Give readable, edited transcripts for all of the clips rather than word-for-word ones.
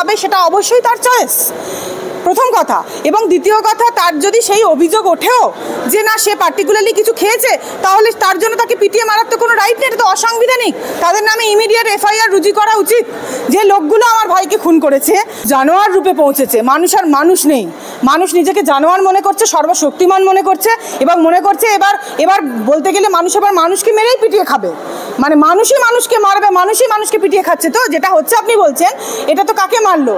খাবে সেটা অবশ্যই তার চয়েস, প্রথম কথা। এবং দ্বিতীয় কথা, তার যদি সেই অভিযোগ ওঠেও যে না সে পার্টিকুলারলি কিছু খেয়েছে, তাহলে তার জন্য তাকে পিটিয়ে মারার তো কোনো রাইট নেই, এটা তো অসাংবিধানিক। তাদের নামে ইমিডিয়েট এফআইআর রুজু করা উচিত। যে লোকগুলো আমার ভাইকে খুন করেছে জানোয়ার রূপে পৌঁছেছে, মানুষ আর মানুষ নেই, মানুষ নিজেকে জানোয়ার মনে করছে, সর্বশক্তিমান মনে করছে, এবং মনে করছে এবার বলতে গেলে মানুষ এবার মানুষকে মেরেই পিটিয়ে খাবে, মানে মানুষই মানুষকে মারবে, মানুষই মানুষকে পিটিয়ে খাচ্ছে। তো যেটা হচ্ছে আপনি বলছেন এটা তো কাকে মারলো,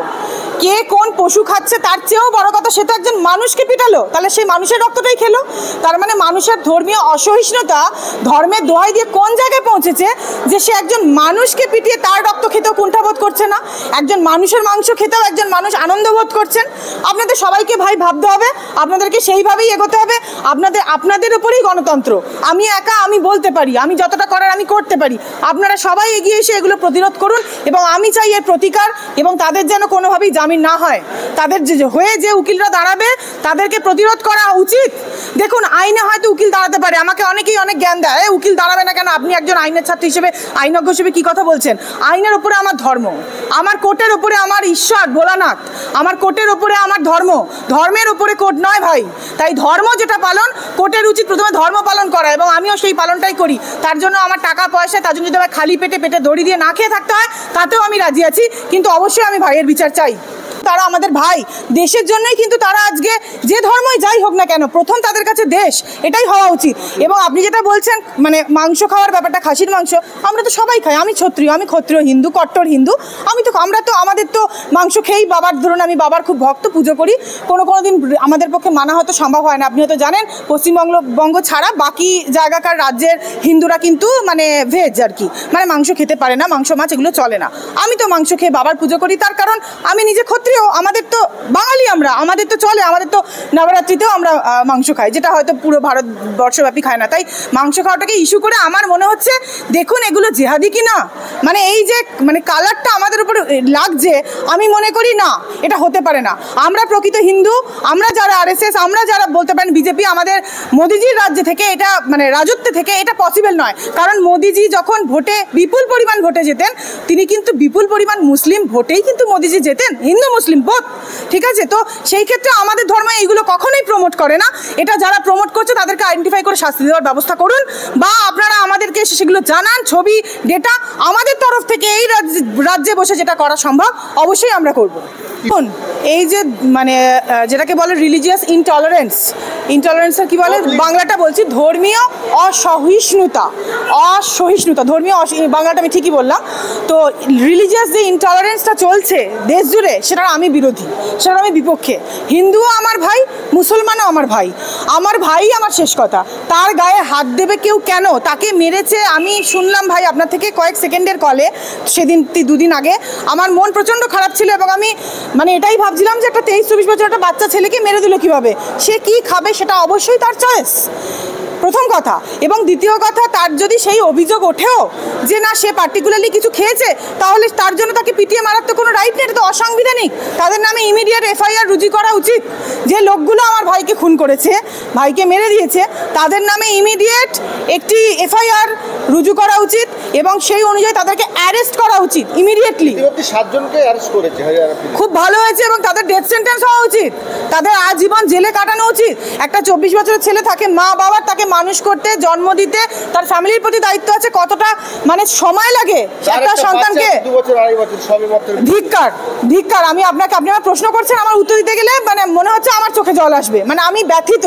কে কোন পশু খাচ্ছে তার চেয়েও বড় কথা, সে তো একজন মানুষকে পিটালো, তাহলে সেই মানুষের রক্তটাই খেলো। তার মানে মানুষের ধর্মীয় অসহিষ্ণুতা ধর্মের দোহাই দিয়ে কোন জায়গায় পৌঁছেছে যে সে একজন মানুষকে পিটিয়ে তার রক্ত খেতেও কুণ্ঠাবোধ করছে না, একজন মানুষের মাংস খেতেও একজন মানুষ আনন্দ বোধ করছেন। আপনাদের সবাইকে ভাই ভাবতে হবে, আপনাদেরকে সেইভাবেই এগোতে হবে। আপনাদের উপরেই গণতন্ত্র। আমি একা আমি বলতে পারি, আমি যতটা করার আমি করতে পারি, আপনারা সবাই এগিয়ে এসে এগুলো প্রতিরোধ করুন। এবং আমি চাই এর প্রতিকার, এবং তাদের যেন কোনোভাবেই জামিন না হয়, তাদের হয়ে যে উকিলরা দাঁড়াবে তাদেরকে প্রতিরোধ করা উচিত। দেখুন আইনে হয়তো উকিল দাঁড়াতে পারে, আমাকে অনেকেই অনেক জ্ঞান দেয়, উকিল দাঁড়াবে না কেন, আপনি একজন আইনের ছাত্র হিসেবে আইনজ্ঞ হিসেবে কী কথা বলছেন? আইনের ওপরে আমার ধর্ম, আমার কোর্টের ওপরে আমার ঈশ্বর ভোলানাথ, আমার কোর্টের ওপরে আমার ধর্ম, ধর্মের ওপরে কোর্ট নয় ভাই। তাই ধর্ম যেটা পালন, কোর্টের উচিত প্রথমে ধর্ম পালন করা, এবং আমিও সেই পালনটাই করি। তার জন্য আমার টাকা পয়সা, তার জন্য যদি আমার খালি পেটে দড়ি দিয়ে না খেয়ে থাকতে হয় তাতেও আমি রাজি আছি, কিন্তু অবশ্যই আমি ভাইয়ের বিচার চাই। তারা আমাদের ভাই, দেশের জন্যই কিন্তু তারা আজকে যে ধর্মই যাই হোক না কেন প্রথম তাদের কাছে দেশ, এটাই হওয়া উচিত। এবং আপনি যেটা বলছেন মানে মাংস খাওয়ার ব্যাপারটা, খাসির মাংস আমরা তো সবাই খাই, আমি ক্ষত্রিয়, আমি ক্ষত্রিয় হিন্দু, কট্টর হিন্দু, আমাদের তো মাংস খেয়েই বাবার, ধরুন আমি বাবার খুব ভক্ত, পুজো করি, কোনো দিন আমাদের পক্ষে মানা হয়তো সম্ভব হয় না। আপনি হয়তো জানেন পশ্চিমবঙ্গ ছাড়া বাকি জায়গাকার রাজ্যের হিন্দুরা কিন্তু মানে ভেজ আর কি, মানে মাংস খেতে পারে না, মাংস মাছ এগুলো চলে না। আমি তো মাংস খেয়ে বাবার পুজো করি, তার কারণ আমি নিজে ক্ষত্রিয়, আমাদের তো বাঙালি, আমাদের তো চলে, আমাদের তো নবরাত্রিতেও আমরা মাংস খাই, যেটা হয়তো পুরো ভারতবর্ষব্যাপী খায় না। তাই মাংস খাওয়াটাকে ইস্যু করে আমার মনে হচ্ছে দেখুন এগুলো জেহাদি কি না, মানে এই যে মানে কালারটা আমাদের উপরে লাগছে, আমি মনে করি না এটা হতে পারে না। আমরা প্রকৃত হিন্দু, আমরা যারা আরএসএস, আমরা যারা বলতে পারেন বিজেপি, আমাদের মোদিজির রাজ্য থেকে এটা মানে রাজত্ব থেকে এটা পসিবল নয়। কারণ মোদিজি যখন ভোটে বিপুল পরিমাণ ভোটে যেতেন, তিনি কিন্তু বিপুল পরিমাণ মুসলিম ভোটেই কিন্তু মোদিজি যেতেন, হিন্দু মুসলিম বোধ, ঠিক আছে? তো সেই ক্ষেত্রে আমাদের ধর্ম এইগুলো কখনোই প্রমোট করে না। এটা যারা প্রমোট করছে তাদেরকে আইডেন্টিফাই করে শাস্তি দেওয়ার ব্যবস্থা করুন, বা আপনারা আমাদেরকে সেগুলো জানান, ছবি, ডেটা। আমাদের তরফ থেকে এই রাজ্যে বসে যেটা করা সম্ভব অবশ্যই আমরা করব। এই যে মানে যেটাকে বলে রিলিজিয়াস ইনটলারেন্সের কি বলে বাংলাটা বলছি, ধর্মীয় অসহিষ্ণুতা, ধর্মীয় বাংলাটা আমি ঠিকই বললাম। তো রিলিজিয়াস যে ইনটলারেন্সটা চলছে দেশ জুড়ে, সেটার আমি বিরোধী, সেটার আমি বিপক্ষে। হিন্দুও আমার ভাই, মুসলমানও আমার ভাই, আমার শেষ কথা। তার গায়ে হাত দেবে কেউ কেন? তাকে মেরেছে, আমি শুনলাম ভাই আপনার থেকে কয়েক সেকেন্ডের কলে সেদিন 2 দিন আগে, আমার মন প্রচণ্ড খারাপ ছিল, এবং আমি মানে এটাই ভাবছিলাম যে একটা 23-24 বছর একটা বাচ্চা ছেলেকে মেরে দিল কীভাবে, সে কি খাবে সেটা অবশ্যই তার চয়েস, প্রথম কথা। এবং দ্বিতীয় কথা, তার যদি সেই অভিযোগ ওঠেও যে না সে পার্টিকুলারলি কিছু খেয়েছে, তাহলে তার জন্য তাকে পিটিয়ে মারার তো কোনো রাইট নেই, এটা তো অসাংবিধানিক। তাদের নামে ইমিডিয়েট এফআইআর রুজু করা উচিত। যে লোকগুলো আমার ভাইকে খুন করেছে, ভাইকে মেরে দিয়েছে, তাদের নামে ইমিডিয়েট একটি এফআইআর রুজু করা উচিত, এবং সেই অনুযায়ী তাদেরকে অ্যারেস্ট করা উচিত ইমিডিয়েটলি। 7 জনকে অ্যারেস্ট করেছে, খুব ভালো হয়েছে, এবং তাদের ডেথ সেন্টেন্স হওয়া উচিত, তাদের আজীবন জেলে কাটানো উচিত। একটা 24 বছরের ছেলে থাকে, মা বাবার তাকে মানুষ করতে, জন্ম দিতে, তার ফ্যামিলির প্রতি দায়িত্ব আছে, কতটা মানে সময় লাগে একটা সন্তানকে। 2 বছর 2.5 বছর সবে মাত্র। ধিক্কার। আপনি আমার প্রশ্ন করছেন, আমার উত্তর দিতে গেলে মানে মনে হচ্ছে আমার চোখে জল আসবে, মানে আমি ব্যথিত,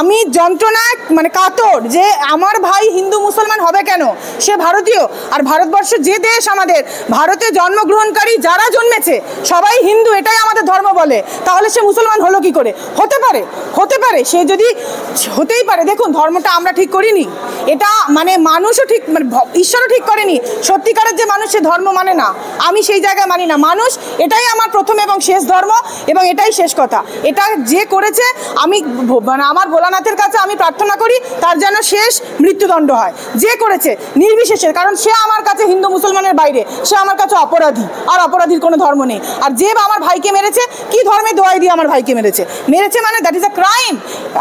আমি যন্ত্রণায় মানে কাতর যে আমার ভাই হিন্দু মুসলমান হবে কেন? সে ভারতীয়, আর ভারতবর্ষ যে দেশ, আমাদের ভারতে জন্মগ্রহণকারী যারা জন্মেছে সবাই হিন্দু, এটাই আমাদের ধর্ম বলে, তাহলে সে মুসলমান হলো কি করে? হতে পারে সে যদি হতেই পারে। দেখুন ধর্মটা আমরা ঠিক করিনি, এটা মানে মানুষও ঠিক, মানে ঈশ্বরও ঠিক করেনি। সত্যিকারের যে মানুষ সে ধর্ম মানে না, আমি সেই জায়গায় মানি না। মানুষ এটাই আমার প্রথম এবং শেষ ধর্ম, এবং এটাই শেষ কথা। এটা যে করেছে আমি মানে আমার ভোলানাথের কাছে আমি প্রার্থনা করি তার যেন শেষ মৃত্যুদণ্ড হয়, যে করেছে নির্বিশেষে, কারণ সে আমার কাছে হিন্দু মুসলমানের বাইরে, সে আমার কাছে অপরাধী, আর অপরাধীর কোনো ধর্ম নেই। আর যে আমার ভাইকে মেরেছে, কি ধর্মে দোয়াই দিয়ে আমার ভাইকে মেরেছে মানে দ্যাট ইজ আ ক্রাইম।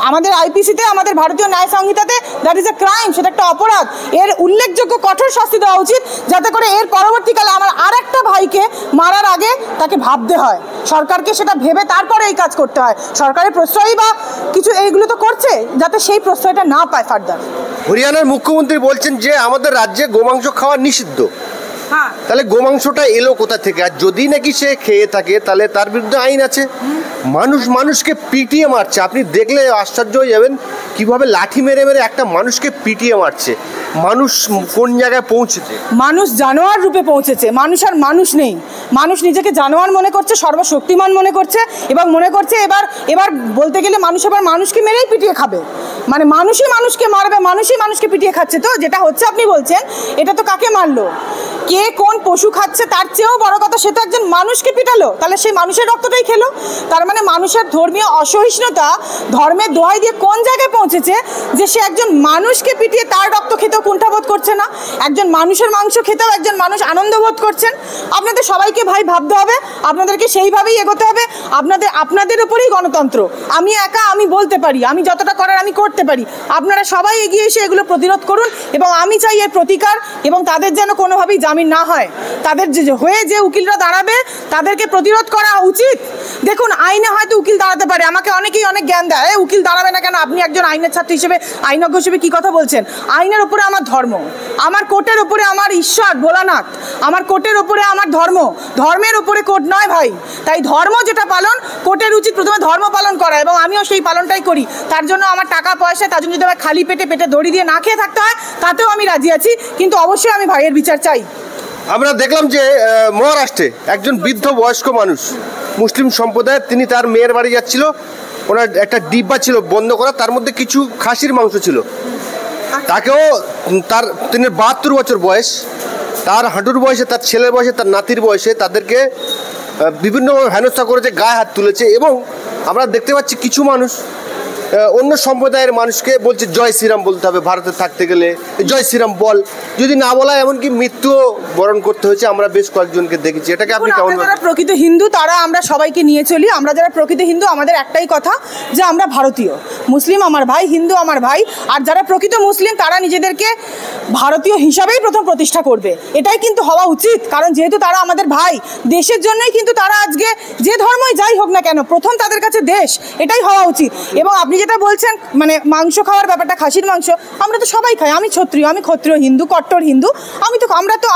আমাদের আইপিসিতে, আমাদের ভারতীয় ন্যায় সংহিতাতে দ্যাট ইজ আ ক্রাইম, সেটা একটা অপরাধ। এর উল্লেখযোগ্য কঠোর শাস্তি দেওয়া উচিত, যাতে করে এর পরবর্তীকালে আমার আর একটা ভাইকে মারার আগে তাকে ভাবতে হয়, সরকারকে সেটা ভেবে তারপরে এই কাজ করতে হয়। সরকারের প্রশ্রয় বা কিছু এইগুলো তো করছে, যাতে সেই প্রশ্রয়টা না পায় ফার্দার। হরিয়ানার মুখ্যমন্ত্রী বলছেন যে আমাদের রাজ্যে গোমাংস খাওয়া নিষিদ্ধ। হ্যাঁ, তাহলে গোমাংসটা এলো কোথা থেকে? আর যদি নাকি সে খেয়ে থাকে তাহলে তার বিরুদ্ধে আইন আছে। মানুষকে পিটিয়ে মারছে, আপনি দেখলে আশ্চর্য হয়ে যাবেন কিভাবে লাঠি মেরে মেরে একটা মানুষকে পিটিয়ে মারছে। মানুষ কোন জায়গায় পৌঁছেছে? মানুষ জানোয়ার রূপে পৌঁছেছে। মানুষ আর মানুষ নেই, মানুষ নিজেকে জানোয়ার মনে করছে, সর্বশক্তিমান মনে করছে, এবং মনে করছে এবার বলতে গেলে মানুষ আবার মানুষকে মেরেই পিটিয়ে খাবে, মানে মানুষই মানুষকে মারবে, মানুষই মানুষকে পিটিয়ে খাচ্ছে। তো যেটা হচ্ছে আপনি বলছেন, এটা তো কাকে মারলো, কে কোন পশু খাচ্ছে তার চেয়েও বড় কথা, সে তো একজন মানুষকে পিটালো, তাহলে সেই মানুষের রক্তটাই খেলো। তার মানে মানুষের ধর্মীয় অসহিষ্ণুতা ধর্মের দোহাই দিয়ে কোন জায়গায় পৌঁছেছে যে সে একজন মানুষকে পিটিয়ে তার রক্ত খেতেও কুণ্ঠাবোধ করছে না, একজন মানুষের মাংস খেতেও একজন মানুষ আনন্দ বোধ করছেন। আপনাদের সবাইকে ভাই ভাবতে হবে, আপনাদেরকে সেইভাবেই এগোতে হবে। আপনাদের উপরেই গণতন্ত্র। আমি একা আমি বলতে পারি, আমি যতটা করার আমি করতে পারি, আপনারা সবাই এগিয়ে এসে এগুলো প্রতিরোধ করুন। এবং আমি চাই এর প্রতিকার, এবং তাদের যেন কোনোভাবেই জামিন না হয়। তাদের হয়ে যে উকিলরা দাঁড়াবে তাদেরকে প্রতিরোধ করা উচিত। দেখুন, আইনে হয়তো উকিল দাঁড়াতে পারে, আমাকে অনেকেই অনেক জ্ঞান দেয়, উকিল দাঁড়াবে না কেন, আপনি একজন আইনের ছাত্র হিসেবে, আইনজ্ঞ হিসেবে কি কথা বলছেন? আইনের উপরে আমার ধর্ম, আমার কোর্টের উপরে আমার ঈশ্বর ভোলানাথ, আমার কোর্টের উপরে আমার ধর্ম, ধর্মের উপরে কোর্ট নয় ভাই। তাই ধর্ম যেটা পালন, কোর্টের উচিত প্রথমে ধর্ম পালন করা, এবং আমিও সেই পালনটাই করি। তার জন্য আমার টাকা পয়সা, তার জন্য যদি আমার খালি পেটে দড়ি দিয়ে না খেয়ে থাকতে হয়, তাতেও আমি রাজি আছি, কিন্তু অবশ্যই আমি ভাইয়ের বিচার চাই। আমরা দেখলাম যে মহারাষ্ট্রে একজন বৃদ্ধ বয়স্ক মানুষ, মুসলিম সম্প্রদায়ের, তিনি তার মেয়ের বাড়ি যাচ্ছিল, ওনার একটা ডিব্বা ছিল বন্ধ করা, তার মধ্যে কিছু খাসির মাংস ছিল। তাকেও তিনি 72 বছর বয়স, তার হাঁটুর বয়সে, তার ছেলের বয়সে, তার নাতির বয়সে তাদেরকে বিভিন্নভাবে হেনস্থা করেছে, গায়ে হাত তুলেছে। এবং আমরা দেখতে পাচ্ছি কিছু মানুষ অন্য সম্প্রদায়ের মানুষকে বলছে জয় শ্রীরাম বলতে হবে, ভারতে থাকতে গেলে জয় শ্রীরাম বল, যদি না বলা এমনকি মৃত্যু বরণ করতে হয়েছে। আমরা বেশ কয়েকজনকে দেখেছি। এটাকে আপনি কেমন? যারা প্রকৃত হিন্দু তারা আমরা সবাইকে নিয়ে চলি। আমরা যারা প্রকৃত হিন্দু, আমাদের একটাই কথা যে আমরা ভারতীয়। মুসলিম আমার ভাই, হিন্দু আমার ভাই। আর যারা প্রকৃত মুসলিম তারা নিজেদেরকে ভারতীয় হিসাবেই প্রথম প্রতিষ্ঠা করবে, এটাই কিন্তু হওয়া উচিত। কারণ যেহেতু তারা আমাদের ভাই, দেশের জন্যই কিন্তু তারা আজকে যে ধর্মই যাই হোক না কেন, প্রথম তাদের কাছে দেশ, এটাই হওয়া উচিত। এবং আপনি যেটা বলছেন মানে মাংস খাওয়ার ব্যাপারটা, খাসির মাংস আমরা তো সবাই খাই। আমি ক্ষত্রিয় হিন্দু, কট্টর হিন্দু।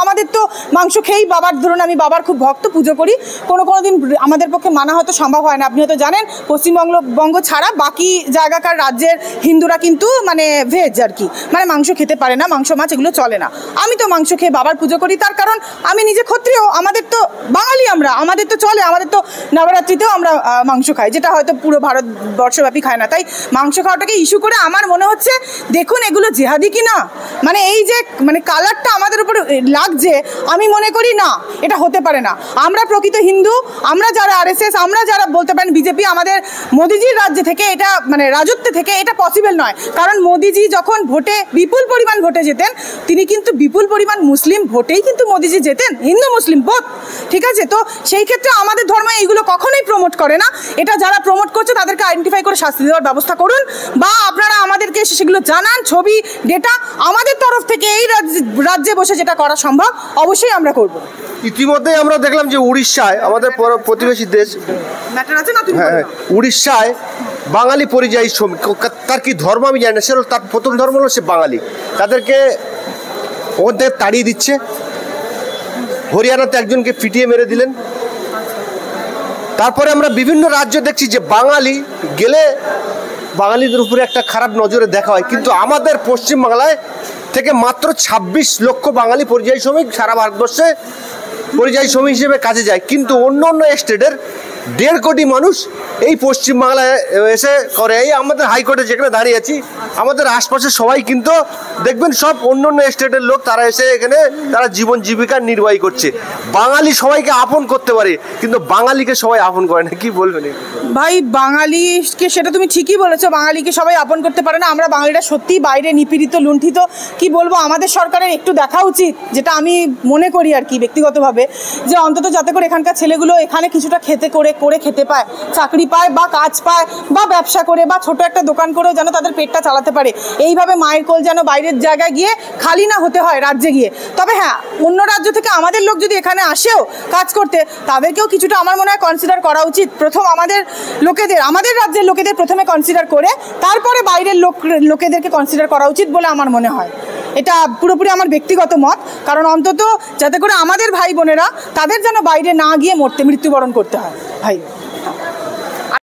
আমাদের তো মাংস খেয়েই বাবার, ধরুন আমি বাবার খুব ভক্ত, পুজো করি। কোনো দিন আমাদের পক্ষে মানা হয়তো সম্ভব হয় না। আপনি হয়তো জানেন পশ্চিমবঙ্গ ছাড়া বাকি জায়গাকার রাজ্যের হিন্দুরা কিন্তু মানে ভেজ আর কি, মানে মাংস খেতে পারে না, মাংস মাছ এগুলো চলে না। আমি তো মাংস খেয়ে বাবার পুজো করি, তার কারণ আমি নিজে ক্ষত্রিয়, আমাদের তো বাঙালি, আমাদের তো চলে, আমাদের তো নবরাত্রিতেও আমরা মাংস খাই, যেটা হয়তো পুরো ভারতবর্ষব্যাপী খায় না। তাই মাংস খাওয়াটাকে ইস্যু করে আমার মনে হচ্ছে, দেখুন এগুলো জেহাদি কি না, মানে এই যে মানে কালারটা আমাদের উপরে লাগছে, আমি মনে করি না, এটা হতে পারে না। আমরা প্রকৃত হিন্দু, আমরা যারা RSS, আমরা যারা বলতে পারেন বিজেপি, আমাদের মোদিজির রাজ্য থেকে এটা মানে রাজত্ব থেকে এটা পসিবল নয়। কারণ মোদিজি যখন ভোটে বিপুল পরিমাণ ভোটে যেতেন, তিনি কিন্তু বিপুল পরিমাণ মুসলিম ভোটেই কিন্তু মোদিজি যেতেন, হিন্দু মুসলিম বোধ, ঠিক আছে? তো সেই ক্ষেত্রে আমাদের ধর্ম এইগুলো কখনোই প্রমোট করে না। এটা যারা প্রমোট করছে তাদেরকে আইডেন্টিফাই করে শাস্তি দেওয়ার ব্যবস্থা করুন, বা আপনারা আমাদেরকে সেগুলো জানান, ছবি, ডেটা। আমাদের তরফ থেকে এই রাজ্যে বসে যেটা করা সম্ভব অবশ্যই আমরা করব। ইতিমধ্যে আমরা দেখলাম যে উড়িষ্যায়, আমাদের প্রতিবেশী দেশ, উড়িষ্যায় বাঙালি পরিযায়ী শ্রমিক, তার কি ধর্ম আমি জানি না, সে তার প্রথম ধর্ম হলো সে বাঙালি, তাদেরকে ওখান থেকে তাড়িয়ে দিচ্ছে। হরিয়ানাতে একজনকে পিটিয়ে মেরে দিলেন। তারপরে আমরা বিভিন্ন রাজ্য দেখছি যে বাঙালি গেলে বাঙালিদের উপরে একটা খারাপ নজরে দেখা হয়, কিন্তু আমাদের পশ্চিমবাংলায় থেকে মাত্র 26 লক্ষ বাঙালি পরিযায়ী শ্রমিক সারা ভারতবর্ষে পরিযায়ী শ্রমিক হিসেবে কাজে যায়, কিন্তু অন্য স্টেটের 1.5 কোটি মানুষ এই পশ্চিমবাংলায় এসে করে। এই আমাদের হাইকোর্টে যেখানে দাঁড়িয়ে আছি, আমাদের আশপাশে সবাই কিন্তু দেখবেন সব অন্য অন্য স্টেটের লোক, তারা এসে এখানে তারা জীবন জীবিকা নির্বাহ করছে। বাঙালি সবাইকে আপন করতে পারে, কিন্তু বাঙালিকে সবাই আপন করে না। কি বলবেন ভাই? বাঙালিকে সেটা তুমি ঠিকই বলেছো, বাঙালিকে সবাই আপন করতে পারে না। আমরা বাঙালিরা সত্যি বাইরে নিপীড়িত, লুণ্ঠিত। কি বলবো, আমাদের সরকারের একটু দেখা উচিত, যেটা আমি মনে করি আর কি ব্যক্তিগতভাবে, যে অন্তত যাতে করে এখানকার ছেলেগুলো এখানে কিছুটা খেতে পায়, চাকরি পায় বা কাজ পায় বা ব্যবসা করে বা ছোট একটা দোকান করেও যেন তাদের পেটটা চালাতে পারে। এইভাবে মায়ের কোল যেন বাইরের জায়গায় গিয়ে খালি না হতে হয় রাজ্যে গিয়ে। তবে হ্যাঁ, অন্য রাজ্য থেকে আমাদের লোক যদি এখানে আসেও কাজ করতে, তাদেরকেও কিছুটা আমার মনে হয় কনসিডার করা উচিত। প্রথম আমাদের রাজ্যের লোকেদের প্রথমে কনসিডার করে তারপরে বাইরের লোকেদেরকে কনসিডার করা উচিত বলে আমার মনে হয়। এটা পুরোপুরি আমার ব্যক্তিগত মত, কারণ অন্তত যাতে করে আমাদের ভাই বোনেরা তাদের যেন বাইরে না গিয়ে মৃত্যুবরণ করতে হয়। ভাই